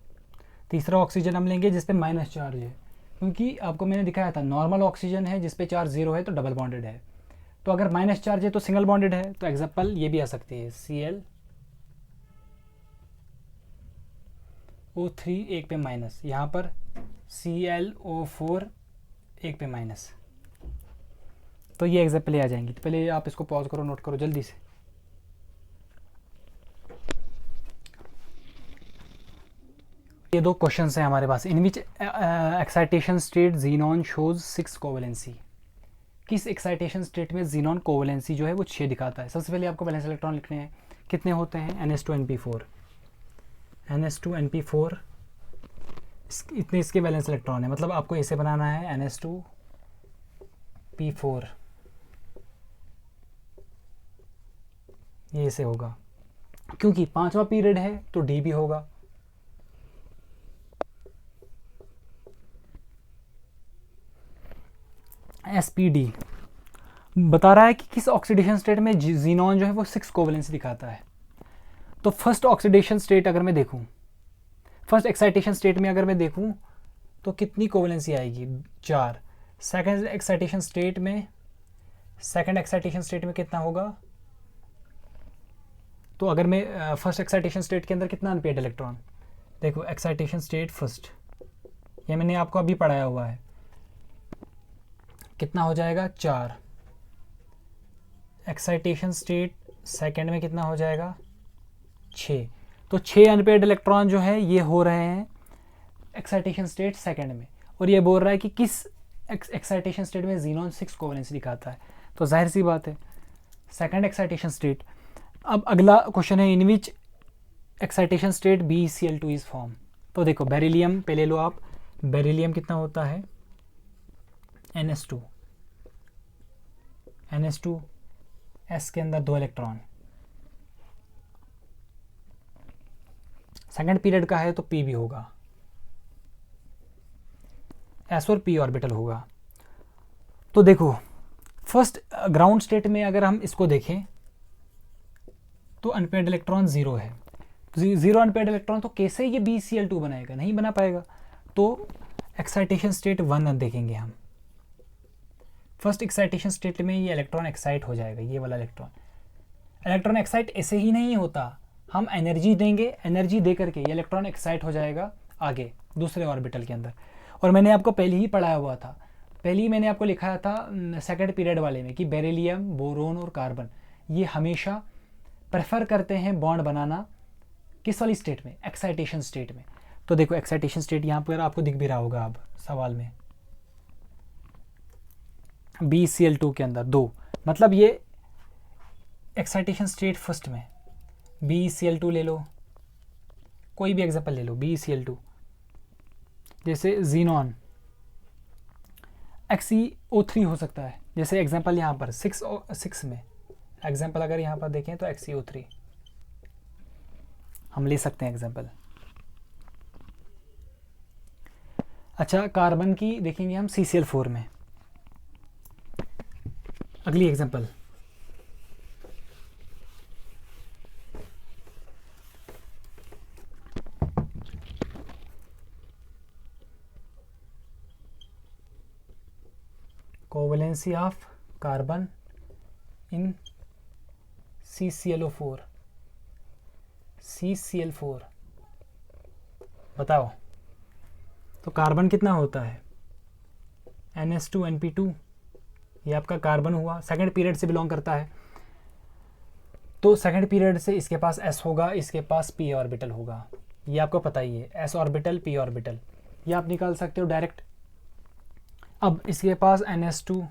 तीसरा ऑक्सीजन हम लेंगे जिस पे माइनस चार्ज है, क्योंकि आपको मैंने दिखाया था नॉर्मल ऑक्सीजन है जिस पे चार्ज 0 है तो डबल बॉन्डेड है। तो अगर माइनस चार्ज है तो सिंगल बॉन्डेड है। तो एग्जांपल ये भी आ सकती है, O3 एक पे माइनस, यहाँ पर ClO4 एक पे माइनस। तो ये एग्जाम्पल आ जाएंगी। तो पहले आप इसको पॉज करो, नोट करो जल्दी से। ये दो क्वेश्चंस हैं हमारे पास। In which excitation state xenon shows 6 covalency. किस एक्साइटेशन स्टेट में जीनॉन कोवेलेंसी जो है वो 6 दिखाता है। सबसे पहले आपको वैलेंस इलेक्ट्रॉन लिखने हैं। कितने होते हैं? NS2 NP4 इतने इसके वैलेंस इलेक्ट्रॉन है। मतलब आपको ऐसे बनाना है NS2P4, ये ऐसे होगा क्योंकि 5वां पीरियड है तो D भी होगा। SPD बता रहा है कि किस ऑक्सीडेशन स्टेट में जीनॉन जो है वो 6 कोवेलेंसी दिखाता है। तो फर्स्ट ऑक्सीडेशन स्टेट अगर मैं देखूं, फर्स्ट एक्साइटेशन स्टेट में अगर मैं देखूं तो कितनी कोवेलेंसी आएगी? 4। सेकंड एक्साइटेशन स्टेट में कितना होगा? तो अगर मैं फर्स्ट एक्साइटेशन स्टेट के अंदर कितना अनपेयर्ड इलेक्ट्रॉन, देखो एक्साइटेशन स्टेट फर्स्ट, ये मैंने आपको अभी पढ़ाया हुआ है, कितना हो जाएगा? 4। एक्साइटेशन स्टेट सेकंड में कितना हो जाएगा? 6। तो 6 अनपेयर्ड इलेक्ट्रॉन जो है ये हो रहे हैं एक्साइटेशन स्टेट सेकंड में, और ये बोल रहा है कि किस एक्साइटेशन स्टेट में जीनॉन 6 कोवेलेंसी दिखाता है। तो जाहिर सी बात है सेकंड एक्साइटेशन स्टेट। अब अगला क्वेश्चन है in which excitation state BeCl2 is form. तो देखो बेरिलियम पहले लो आप, बेरिलियम कितना होता है? NS2 S के अंदर 2 इलेक्ट्रॉन, सेकंड पीरियड का है तो P भी होगा, S और P ऑर्बिटल होगा। तो देखो फर्स्ट ग्राउंड स्टेट में अगर हम इसको देखें तो अनपेयर्ड इलेक्ट्रॉन 0 है। 0 अनपेयर्ड इलेक्ट्रॉन, तो कैसे ये BeCl2 बनाएगा? नहीं बना पाएगा। तो एक्साइटेशन स्टेट 1 देखेंगे हम। फर्स्ट एक्साइटेशन स्टेट में ये इलेक्ट्रॉन एक्साइट हो जाएगा, ये वाला इलेक्ट्रॉन एक्साइट ऐसे ही नहीं होता, हम एनर्जी देंगे, एनर्जी दे करके ये इलेक्ट्रॉन एक्साइट हो जाएगा आगे दूसरे ऑर्बिटल के अंदर। और मैंने आपको पहले ही पढ़ाया हुआ था, पहले ही मैंने आपको लिखाया था सेकंड पीरियड वाले में कि बेरिलियम, बोरोन और कार्बन ये हमेशा प्रेफर करते हैं बॉन्ड बनाना किस वाली स्टेट में? एक्साइटेशन स्टेट में। तो देखो एक्साइटेशन स्टेट यहाँ पर आपको दिख भी रहा होगा अब सवाल में, BeCl2 के अंदर 2, मतलब ये एक्साइटेशन स्टेट फर्स्ट में BeCl2 ले लो, कोई भी एग्जांपल ले लो BeCl2, जैसे जीनॉन XeO3 हो सकता है। जैसे एग्जांपल यहाँ पर 6 में एग्जांपल अगर यहाँ पर देखें तो XeO3 हम ले सकते हैं एग्जांपल। अच्छा कार्बन की देखेंगे हम CCl4 में। अगली example covalency of carbon in CClO4 बताओ। तो कार्बन कितना होता है? NS2 NP2, ये आपका कार्बन हुआ, सेकंड पीरियड से बिलोंग करता है। तो सेकंड पीरियड से इसके पास S होगा, इसके पास P ऑर्बिटल होगा, ये आपको पता ही है, S ऑर्बिटल P ऑर्बिटल, ये आप निकाल सकते हो डायरेक्ट। अब इसके पास NS2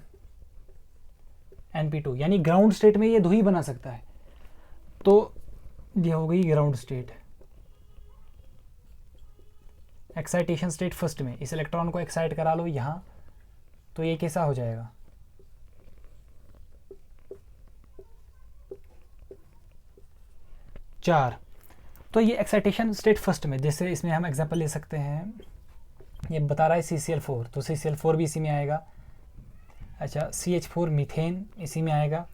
NP2, यानी ग्राउंड स्टेट में ये 2 ही बना सकता है। तो ये हो गई ground state. Excitation state first में इस इलेक्ट्रॉन को एक्साइट करा लो यहाँ, तो ये कैसा हो जाएगा? चार। तो ये एक्साइटेशन स्टेट फर्स्ट में, जैसे इसमें हम एग्जांपल ले सकते हैं, ये बता रहा है CCl4, तो CCl4 भी इसी में आएगा। अच्छा CH4 मीथेन इसी में आएगा।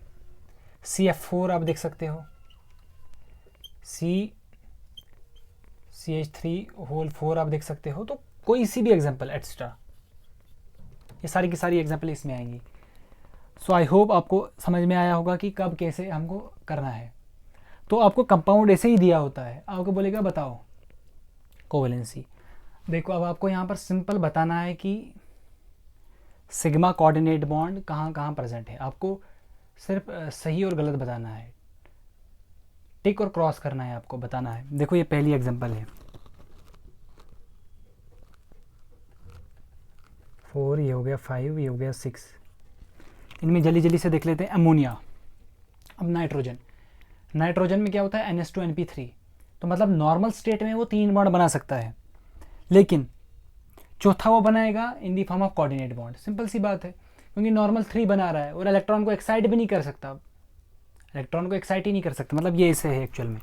CF4 आप देख सकते हो, CH3 आप देख सकते हो। तो कोई सी भी एग्जांपल एक्स्ट्रा, ये सारी की सारी एग्जांपल इसमें आएंगी। सो आई होप आपको समझ में आया होगा कि कब कैसे हमको करना है। तो आपको कंपाउंड ऐसे ही दिया होता है, आपको बोलेगा बताओ कोवेलेंसी। देखो अब आपको यहाँ पर सिंपल बताना है कि सिग्मा कोऑर्डिनेट बॉन्ड कहाँ कहाँ प्रेजेंट है। आपको सिर्फ सही और गलत बताना है, टिक और क्रॉस करना है, आपको बताना है। देखो ये पहली एग्जांपल है 4, ये हो गया 5, ये हो गया 6। इनमें जल्दी जल्दी से देख लेते हैं। अमोनिया, अब नाइट्रोजन। नाइट्रोजन में क्या होता है NH2NP3, तो मतलब नॉर्मल स्टेट में वो 3 बॉन्ड बना सकता है, लेकिन चौथा वो बनाएगा in the form of coordinate bond. Simple सी बात है, क्योंकि नॉर्मल 3 बना रहा है और इलेक्ट्रॉन को एक्साइट भी नहीं कर सकता, इलेक्ट्रॉन को एक्साइट ही नहीं कर सकता, मतलब ये ऐसे है एक्चुअल में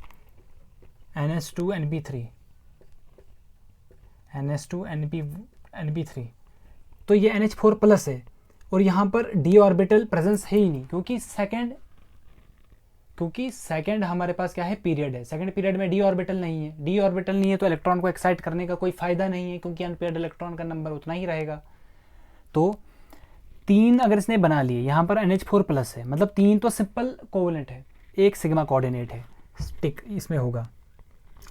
NH2NP3, NH2NP3, तो ये NH4 प्लस है और यहाँ पर d ऑर्बिटल प्रेजेंस है ही नहीं, क्योंकि सेकंड हमारे पास क्या है, पीरियड है। सेकंड पीरियड में d ऑर्बिटल नहीं है, d ऑर्बिटल नहीं है तो इलेक्ट्रॉन को एक्साइट करने का कोई फ़ायदा नहीं है, क्योंकि अनपेयर्ड इलेक्ट्रॉन का नंबर उतना ही रहेगा। तो 3 अगर इसने बना लिए, यहाँ पर NH4 प्लस है, मतलब 3 तो सिंपल कोवेलेंट है, एक सिग्मा कोऑर्डिनेट है, टिक इसमें होगा।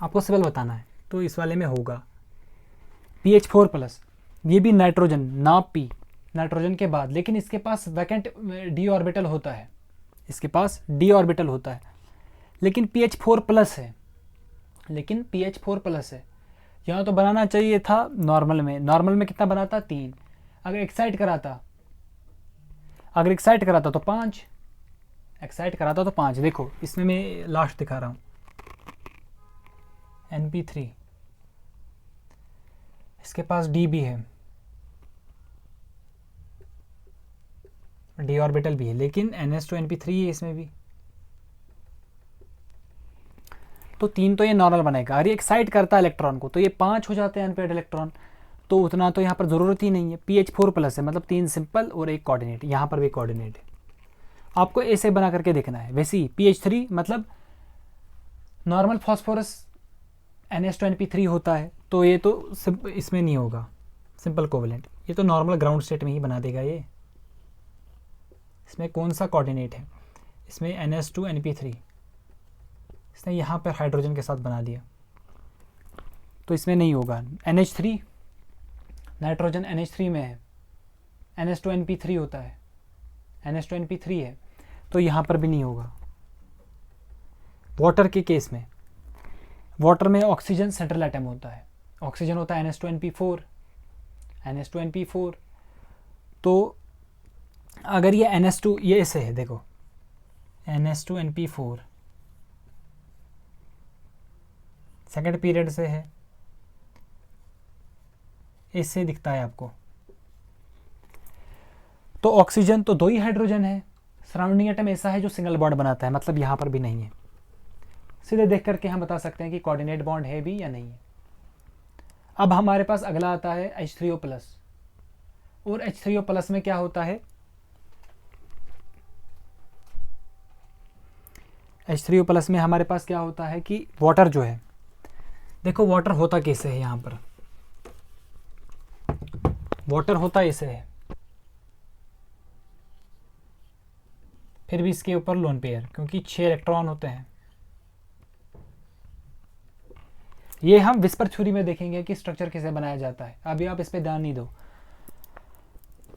आपको सिंपल बताना है तो इस वाले में होगा PH4 प्लस, ये भी नाइट्रोजन, ना P नाइट्रोजन के बाद, लेकिन इसके पास वैकेंट d ऑर्बिटल होता है, इसके पास d ऑर्बिटल होता है, लेकिन PH4 प्लस है, यहाँ तो बनाना चाहिए था नॉर्मल में कितना बनाता, 3। अगर एक्साइट कराता तो 5, देखो इसमें मैं लास्ट दिखा रहा हूँ NP3, इसके पास D भी है, d ऑर्बिटल भी है, लेकिन NH2NP3 है इसमें भी, तो 3 तो ये नॉर्मल बनेगा। अरे एक्साइट करता है इलेक्ट्रॉन को तो ये 5 हो जाते हैं अनपेयर्ड इलेक्ट्रॉन, तो उतना तो यहाँ पर ज़रूरत ही नहीं है। PH4 प्लस है, मतलब 3 सिंपल और एक कोऑर्डिनेट, यहाँ पर भी कोऑर्डिनेट है। आपको ऐसे बना करके देखना है। वैसे ही PH3 मतलब नॉर्मल फॉस्फोरस NH2NP3 होता है, तो ये तो इसमें नहीं होगा सिंपल कोवेलेंट, ये तो नॉर्मल ग्राउंड स्टेट में ही बना देगा ये। इसमें कौन सा कोऑर्डिनेट है, इसमें NH2NP3, इसने यहाँ पर हाइड्रोजन के साथ बना दिया, तो इसमें नहीं होगा। NH3 नाइट्रोजन NH3 में है, NH2NP3 होता है, NH2NP3 है, तो यहाँ पर भी नहीं होगा। वाटर के केस में, वाटर में ऑक्सीजन सेंट्रल एटम होता है, ऑक्सीजन होता है NH2NP4, तो अगर ये NH2 ये ऐसे है, देखो NH2NP4 सेकेंड पीरियड से है, इससे दिखता है आपको, तो ऑक्सीजन तो 2 ही हाइड्रोजन है, सराउंडिंग एटम ऐसा है जो सिंगल बॉन्ड बनाता है, मतलब यहाँ पर भी नहीं है। सीधे देख करके हम बता सकते हैं कि कोऑर्डिनेट बॉन्ड है भी या नहीं है। अब हमारे पास अगला आता है H3O प्लस, और H3O प्लस में क्या होता है, H3O प्लस में हमारे पास क्या होता है कि वाटर जो है, देखो वाटर होता कैसे है, यहाँ पर वाटर होता ऐसे है, फिर भी इसके ऊपर लोन पेयर, क्योंकि 6 इलेक्ट्रॉन होते हैं। ये हम विस्पर थ्योरी में देखेंगे कि स्ट्रक्चर कैसे बनाया जाता है, अभी आप इस पे ध्यान नहीं दो।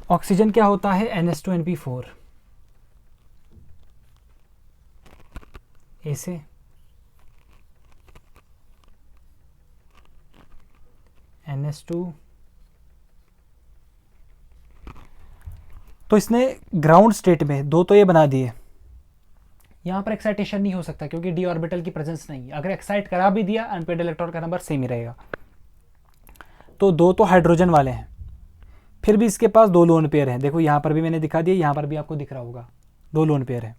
ऑक्सीजन क्या होता है NH2NP4, ऐसे NH2, तो इसने ग्राउंड स्टेट में 2 तो ये बना दिए, यहाँ पर एक्साइटेशन नहीं हो सकता क्योंकि d ऑर्बिटल की प्रेजेंस नहीं है। अगर एक्साइट करा भी दिया अनपेयर्ड इलेक्ट्रॉन का नंबर सेम ही रहेगा। तो 2 तो हाइड्रोजन वाले हैं, फिर भी इसके पास 2 लोन पेयर हैं, देखो यहाँ पर भी मैंने दिखा दिया, यहाँ पर भी आपको दिख रहा होगा 2 लोन पेयर हैं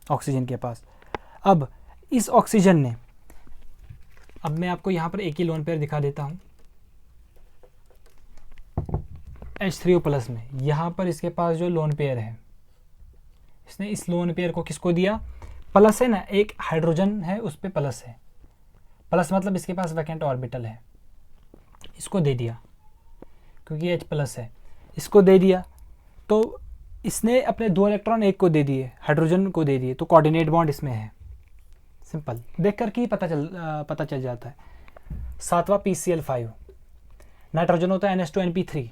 ऑक्सीजन के पास। अब इस ऑक्सीजन ने, अब मैं आपको यहाँ पर एक ही लोन पेयर दिखा देता हूँ, H3O प्लस में यहाँ पर इसके पास जो लोन पेयर है, इसने इस लोन पेयर को किसको दिया, प्लस है ना, एक हाइड्रोजन है उस पर प्लस है, प्लस मतलब इसके पास वैकेंट ऑर्बिटल है, इसको दे दिया क्योंकि H प्लस है, इसको दे दिया, तो इसने अपने 2 इलेक्ट्रॉन एक को दे दिए, हाइड्रोजन को दे दिए, तो कोऑर्डिनेट बॉन्ड इसमें है। सिंपल देख कर के ही पता चल जाता है। सातवां PCl5, नाइट्रोजन होता है NH2NP3,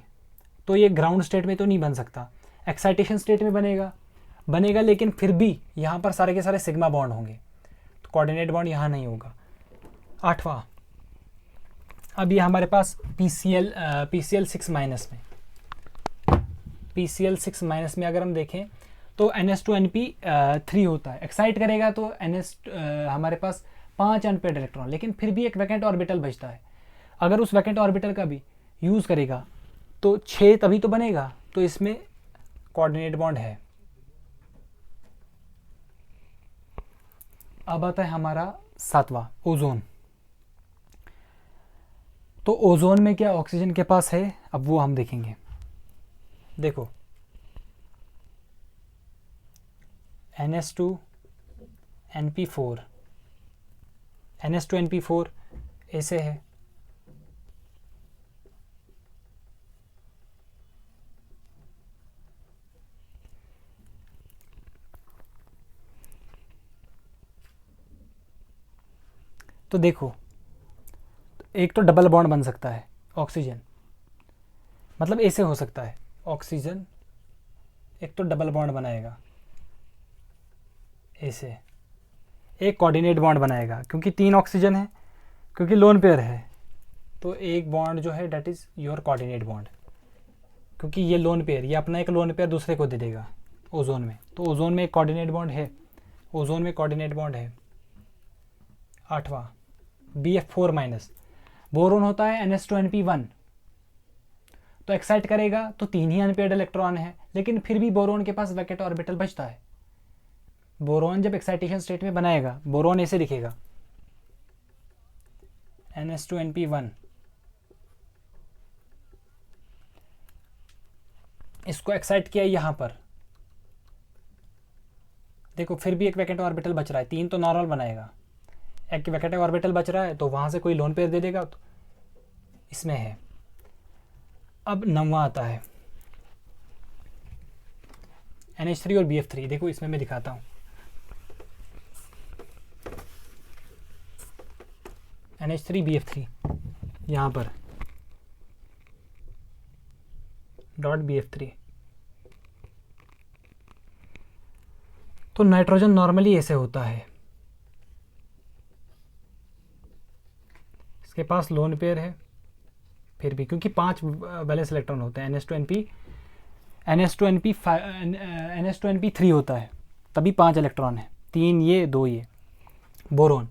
तो ये ग्राउंड स्टेट में तो नहीं बन सकता, एक्साइटेशन स्टेट में बनेगा लेकिन फिर भी यहाँ पर सारे के सारे सिग्मा बॉन्ड होंगे, तो कोऑर्डिनेट बॉन्ड यहाँ नहीं होगा। आठवां, अब ये हमारे पास PCl6 माइनस में, PCl6 माइनस में अगर हम देखें तो NH2NP3 होता है, एक्साइट करेगा तो हमारे पास 5 अनपेयर्ड इलेक्ट्रॉन, लेकिन फिर भी एक वैकेंट ऑर्बिटल बचता है। अगर उस वैकेंट ऑर्बिटल का भी यूज़ करेगा तो 6 तभी तो बनेगा, तो इसमें कोऑर्डिनेट बॉन्ड है। अब आता है हमारा सातवां, ओजोन। तो ओजोन में क्या ऑक्सीजन के पास है, अब वो हम देखेंगे। देखो NH2NP4 ऐसे है, तो देखो एक तो डबल बॉन्ड बन सकता है ऑक्सीजन, मतलब ऐसे हो सकता है, ऑक्सीजन एक तो डबल बॉन्ड बनाएगा ऐसे, एक कोऑर्डिनेट बॉन्ड बनाएगा क्योंकि 3 ऑक्सीजन है, क्योंकि लोन पेयर है, तो एक बॉन्ड जो है that is your coordinate bond, क्योंकि ये लोन पेयर, ये अपना एक लोन पेयर दूसरे को दे देगा ओजोन में, तो ओजोन में एक कोऑर्डिनेट बॉन्ड है, ओजोन में कोऑर्डिनेट बॉन्ड है। आठवां, BF4 माइनस, बोरोन होता है NH2NP1, तो एक्साइट करेगा तो 3 ही अनपेयर्ड इलेक्ट्रॉन है, लेकिन फिर भी बोरोन के पास वैकेंट ऑर्बिटल बचता है। बोरोन जब एक्साइटेशन स्टेट में बनाएगा, बोरोन ऐसे दिखेगा, NH2NP1, इसको एक्साइट किया यहाँ पर, देखो फिर भी एक वैकेंट ऑर्बिटल बच रहा है, 3 तो नॉर्मल बनाएगा, एक वैकेंट ऑर्बिटल बच रहा है तो वहाँ से कोई लोन पेयर दे देगा, तो इसमें है। अब 9वां आता है NH3 और BF3, देखो इसमें मैं दिखाता हूँ, NH3 BF3 यहाँ पर .BF3, तो नाइट्रोजन नॉर्मली ऐसे होता है, इसके पास लोन पेयर है, फिर भी क्योंकि 5 वैलेंस इलेक्ट्रॉन होते हैं, NH2NP3 होता है, तभी 5 इलेक्ट्रॉन है, 3 ये 2 ये। बोरोन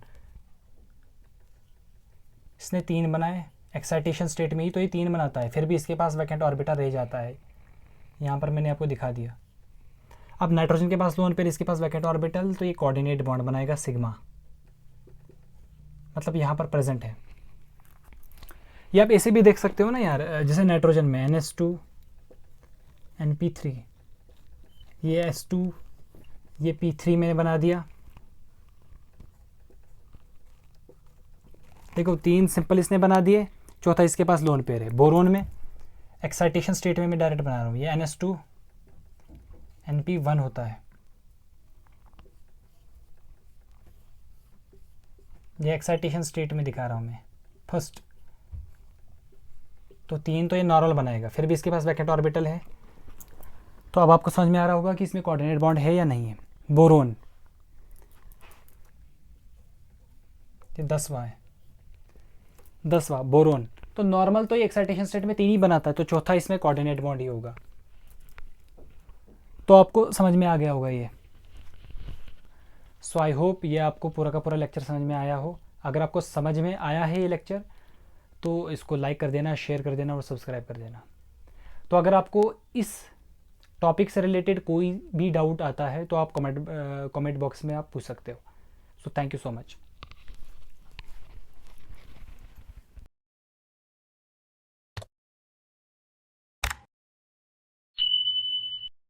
इसने 3 बनाए, एक्साइटेशन स्टेट में ही तो ये 3 बनाता है, फिर भी इसके पास वैकेंट ऑर्बिटल रह जाता है, यहाँ पर मैंने आपको दिखा दिया। अब नाइट्रोजन के पास लोन पेयर, इसके पास वैकेंट ऑर्बिटल, तो ये कोऑर्डिनेट बॉन्ड बनाएगा सिग्मा, मतलब यहाँ पर प्रेजेंट है। ये आप ऐसे भी देख सकते हो ना यार, जैसे नाइट्रोजन में NH2NP3, ये S2, ये P3 मैंने बना दिया, देखो 3 सिंपल इसने बना दिए, चौथा इसके पास लोन पेयर है। बोरोन में एक्साइटेशन स्टेट में मैं डायरेक्ट बना रहा हूँ, ये NH2NP1 होता है, ये एक्साइटेशन स्टेट में दिखा रहा हूँ मैं फर्स्ट, तो 3 तो ये नॉर्मल बनाएगा, फिर भी इसके पास वैकेंट ऑर्बिटल है, तो अब आपको समझ में आ रहा होगा कि इसमें कोऑर्डिनेट बॉन्ड है या नहीं है। बोरोन ये 10वां है, 10वां बोरोन, तो नॉर्मल तो ये एक्साइटेशन स्टेट में 3 ही बनाता है, तो चौथा इसमें कोऑर्डिनेट बॉन्ड ही होगा। तो आपको समझ में आ गया होगा ये। सो आई होप ये आपको पूरा का पूरा लेक्चर समझ में आया हो। अगर आपको समझ में आया है ये लेक्चर तो इसको लाइक कर देना, शेयर कर देना और सब्सक्राइब कर देना। तो अगर आपको इस टॉपिक से रिलेटेड कोई भी डाउट आता है तो आप कमेंट बॉक्स में आप पूछ सकते हो। So thank you so much.